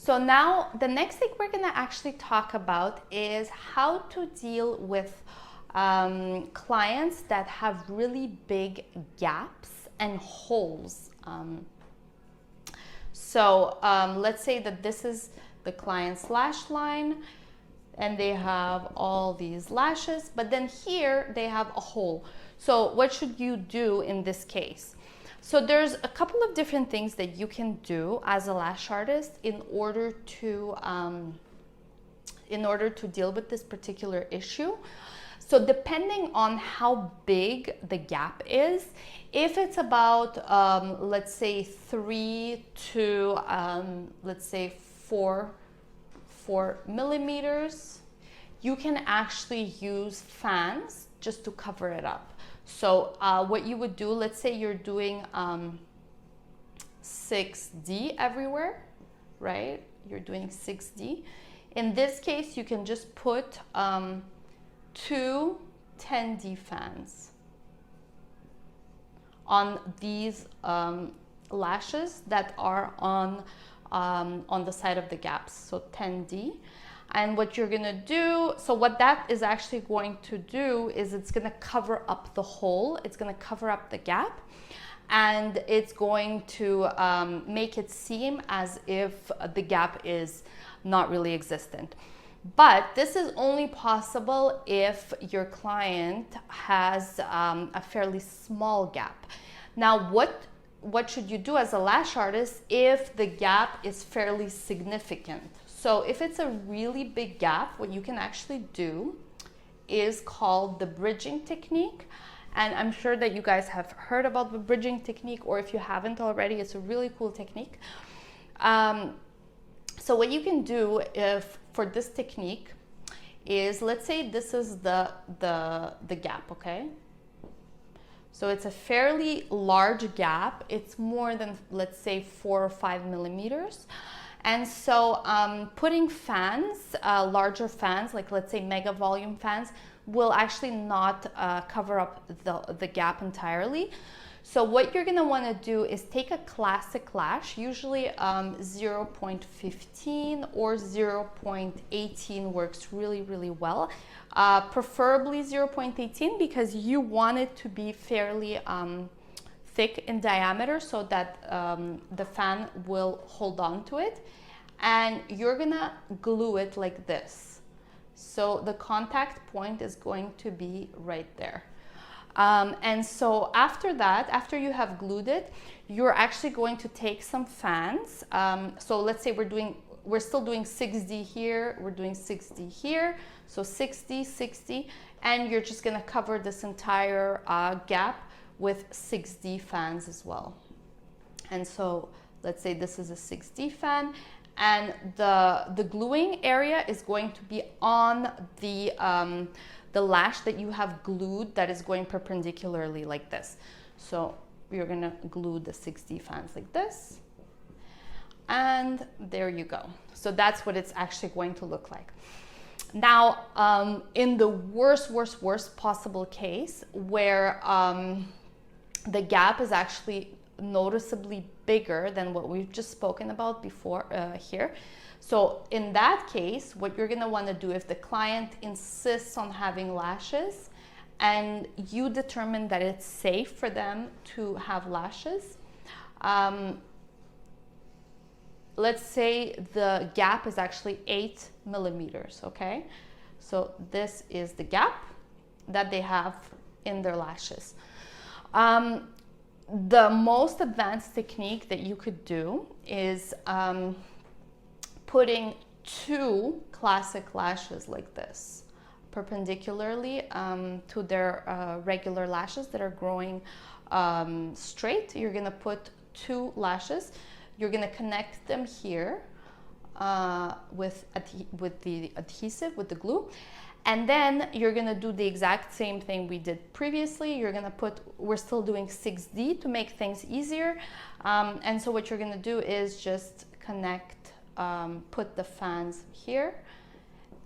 So now the next thing we're gonna actually talk about is how to deal with clients that have really big gaps and holes. Let's say that this is the client's lash line and they have all these lashes, but then here they have a hole. So what should you do in this case? So there's a couple of different things that you can do as a lash artist in order to deal with this particular issue. So depending on how big the gap is, if it's about, let's say 3 to, let's say 4 millimeters, you can actually use fans just to cover it up. So what you would do, let's say you're doing 6D everywhere, right? You're doing 6D. In this case, you can just put 2 10D fans on these lashes that are on the side of the gaps, so 10D. And what you're gonna do, so what that is actually going to do is it's gonna cover up the hole, it's gonna cover up the gap, and it's going to make it seem as if the gap is not really existent. But this is only possible if your client has a fairly small gap. Now, what should you do as a lash artist if the gap is fairly significant? So if it's a really big gap, what you can actually do is called the bridging technique. And I'm sure that you guys have heard about the bridging technique, or if you haven't already, it's a really cool technique. So what you can do for this technique is, let's say this is the gap, okay? So it's a fairly large gap. It's more than, let's say, 4 or 5 millimeters. And so putting fans, larger fans, like let's say mega volume fans, will actually not cover up the gap entirely. So what you're gonna wanna do is take a classic lash, usually 0.15 or 0.18 works really, really well. Preferably 0.18 because you want it to be fairly thick in diameter so that the fan will hold on to it, and you're gonna glue it like this. So the contact point is going to be right there. And so after that, after you have glued it, you're actually going to take some fans. So let's say we're still doing 6D here, we're doing 6D here, so 6D, 6D, and you're just gonna cover this entire gap with 6D fans as well. And so let's say this is a 6D fan, and the gluing area is going to be on the lash that you have glued, that is going perpendicularly like this. So you're gonna glue the 6D fans like this, and there you go. So that's what it's actually going to look like. Now, in the worst possible case, where the gap is actually noticeably bigger than what we've just spoken about before here. So in that case, what you're gonna wanna do, if the client insists on having lashes and you determine that it's safe for them to have lashes, let's say the gap is actually 8 millimeters, okay? So this is the gap that they have in their lashes. The most advanced technique that you could do is putting 2 classic lashes like this, perpendicularly to their regular lashes that are growing straight. You're gonna put 2 lashes. You're gonna connect them here with the adhesive, with the glue. And then you're gonna do the exact same thing we did previously. You're gonna we're still doing 6D to make things easier. And so what you're gonna do is just connect, put the fans here,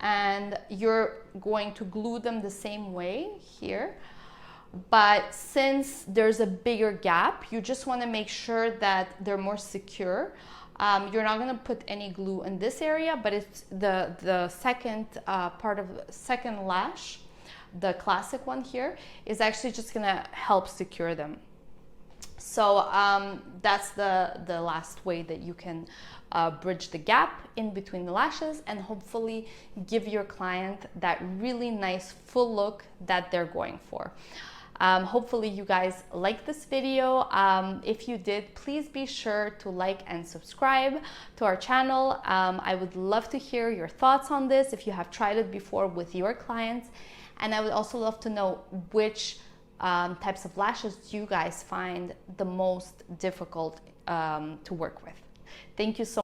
and you're going to glue them the same way here. But since there's a bigger gap, you just wanna make sure that they're more secure. You're not going to put any glue in this area, but it's the second part of the second lash, the classic one here, is actually just going to help secure them. So that's the last way that you can bridge the gap in between the lashes and hopefully give your client that really nice full look that they're going for. Hopefully you guys like this video. If you did, please be sure to like and subscribe to our channel. I would love to hear your thoughts on this if you have tried it before with your clients. And I would also love to know which types of lashes you guys find the most difficult to work with. Thank you so much.